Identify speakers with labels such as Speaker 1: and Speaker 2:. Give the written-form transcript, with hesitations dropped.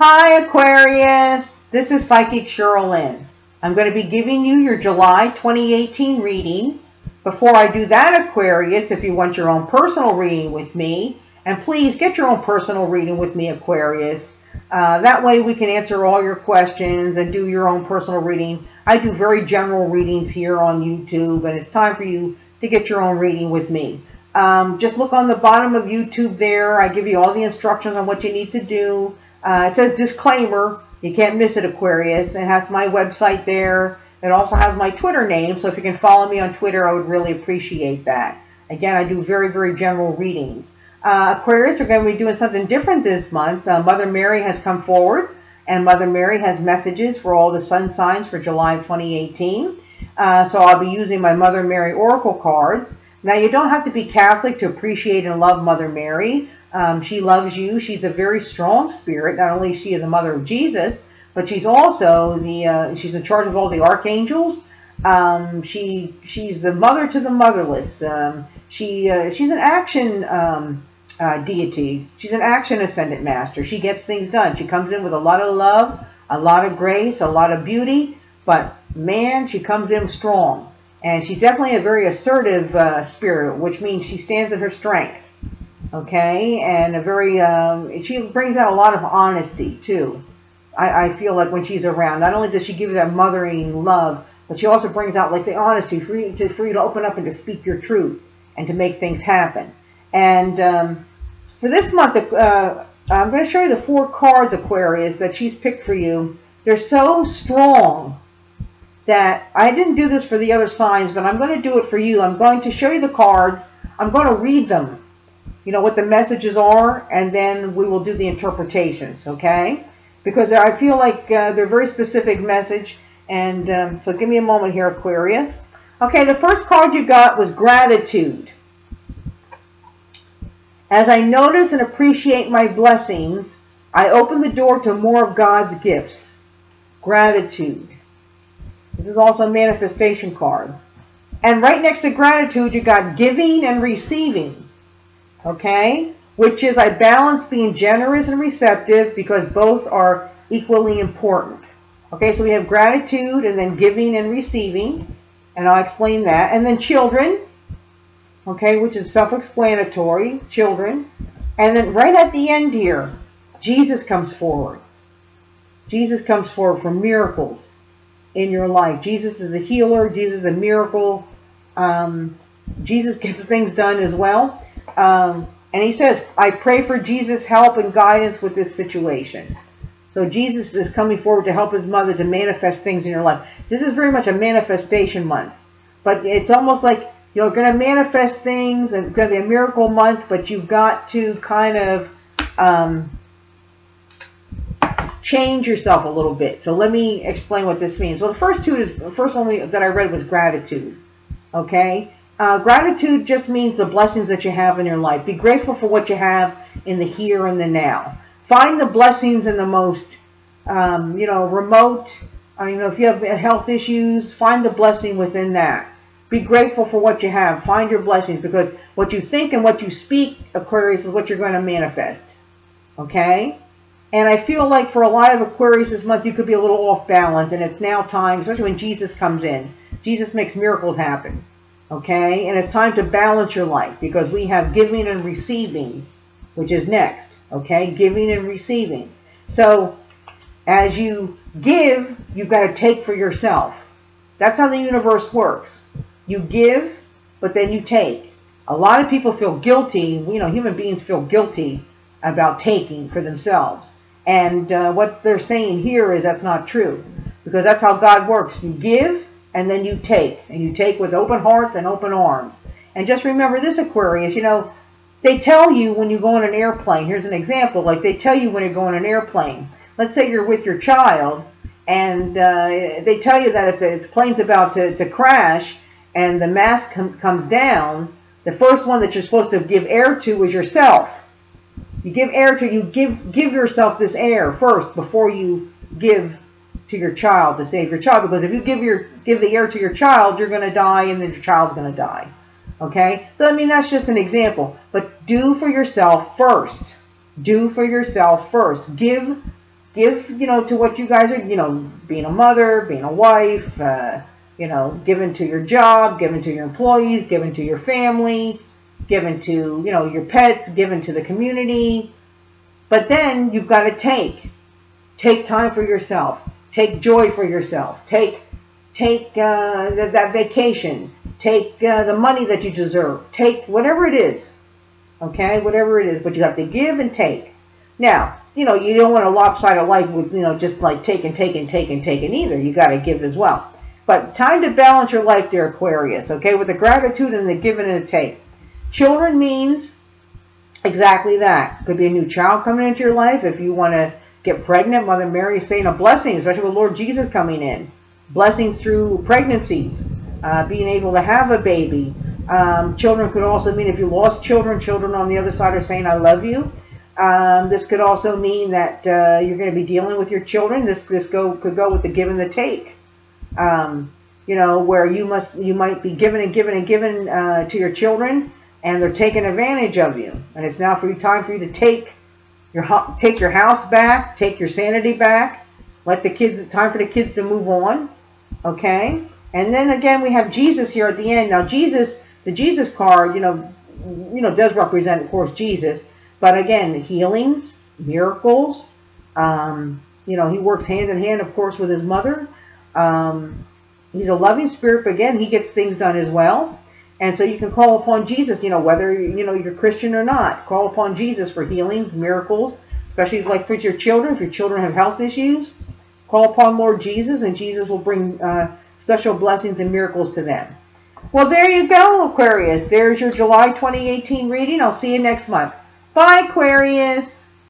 Speaker 1: Hi Aquarius, this is Psychic Cheryl Lynn. I'm going to be giving you your July 2018 reading. Before I do that, Aquarius, if you want your own personal reading with me, and please get your own personal reading with me, Aquarius. That way we can answer all your questions and do your own personal reading. I do very general readings here on YouTube, and it's time for you to get your own reading with me. Just look on the bottom of YouTube there. I give you all the instructions on what you need to do. It says disclaimer. You can't miss it, Aquarius. It has my website there. It also has my Twitter name, so if you can follow me on Twitter, I would really appreciate that. Again, I do very, very general readings. Aquarius, we're going to be doing something different this month. Mother Mary has come forward, and Mother Mary has messages for all the sun signs for July 2018. So I'll be using my Mother Mary Oracle cards. Now, you don't have to be Catholic to appreciate and love Mother Mary. She loves you. She's a very strong spirit. Not only is she the mother of Jesus, but she's also she's in charge of all the archangels. She's the mother to the motherless. She's an action deity. She's an action ascendant master. She gets things done. She comes in with a lot of love, a lot of grace, a lot of beauty. But man, she comes in strong. And she's definitely a very assertive spirit, which means she stands in her strength. Okay, and a very she brings out a lot of honesty too. I feel like when she's around, not only does she give you that mothering love, but she also brings out like the honesty for you to open up and to speak your truth and to make things happen. And for this month, I'm going to show you the 4 cards, Aquarius, that she's picked for you. They're so strong that I didn't do this for the other signs, but I'm going to do it for you. I'm going to show you the cards. I'm going to read them. You know what the messages are, and then we will do the interpretations, okay? Because I feel like they're a very specific message, and so give me a moment here, Aquarius. Okay, the first card you got was gratitude. As I notice and appreciate my blessings, I open the door to more of God's gifts. Gratitude. This is also a manifestation card. And right next to gratitude, you got giving and receiving. Okay, which is I balance being generous and receptive because both are equally important. Okay, so we have gratitude and then giving and receiving, and I'll explain that. And then children, okay, which is self-explanatory, children. And then right at the end here, Jesus comes forward. Jesus comes forward for miracles in your life. Jesus is a healer. Jesus is a miracle. Jesus gets things done as well. And he says, I pray for Jesus' help and guidance with this situation. So Jesus is coming forward to help his mother to manifest things in your life. This is very much a manifestation month. But it's almost like you're going to manifest things, and it's going to be a miracle month, but you've got to kind of change yourself a little bit. So let me explain what this means. Well, the first one that I read was gratitude. Okay? Gratitude just means the blessings that you have in your life. Be grateful for what you have in the here and the now. Find the blessings in the most, remote. If you have health issues, find the blessing within that. Be grateful for what you have. Find your blessings, because what you think and what you speak, Aquarius, is what you're going to manifest. Okay? And I feel like for a lot of Aquarius this month, you could be a little off balance, and it's now time, especially when Jesus comes in. Jesus makes miracles happen. Okay, and it's time to balance your life, because we have giving and receiving, which is next. Okay, giving and receiving. So as you give, you've got to take for yourself. That's how the universe works. You give, but then you take. A lot of people feel guilty. Human beings feel guilty about taking for themselves. And what they're saying here is that's not true, because that's how God works. You give, and then you take. And you take with open hearts and open arms. And just remember this, Aquarius, they tell you when you go on an airplane. Here's an example. Like they tell you when you go on an airplane. Let's say you're with your child, and they tell you that if the plane's about to crash and the mask comes down, the first one that you're supposed to give air to is yourself. You give air to, you give yourself this air first before you give to your child to save your child, because if you give the air to your child, you're going to die, and then your child's going to die. Okay, so that's just an example. But do for yourself first. Do for yourself first. Give Give, to what you guys are, being a mother, being a wife, giving to your job, giving to your employees, giving to your family, giving to, your pets, giving to the community. But then you've got to take time for yourself, take joy for yourself, take that vacation, take the money that you deserve, take whatever it is, okay, whatever it is, but you have to give and take. Now, you don't want a lopsided life with, just like taking either. You got to give as well. But time to balance your life there, Aquarius, okay, with the gratitude and the giving and the take. Children means exactly that. Could be a new child coming into your life. If you want to get pregnant, Mother Mary is saying a blessing, especially with Lord Jesus coming in. Blessings through pregnancies, being able to have a baby. Children could also mean if you lost children on the other side are saying, I love you. This could also mean that you're going to be dealing with your children. This could go with the give and the take. Where you might be giving and giving and giving to your children, and they're taking advantage of you. And it's now time for you to take your house back, take your sanity back. Time for the kids to move on. Okay? And then again, we have Jesus here at the end. Now, the Jesus card, does represent, of course, Jesus. But again, healings, miracles. He works hand in hand, of course, with his mother. He's a loving spirit, but again, he gets things done as well. And so you can call upon Jesus, whether, you're Christian or not. Call upon Jesus for healings, miracles, especially like for your children. If your children have health issues, call upon Lord Jesus, and Jesus will bring special blessings and miracles to them. Well, there you go, Aquarius. There's your July 2018 reading. I'll see you next month. Bye, Aquarius.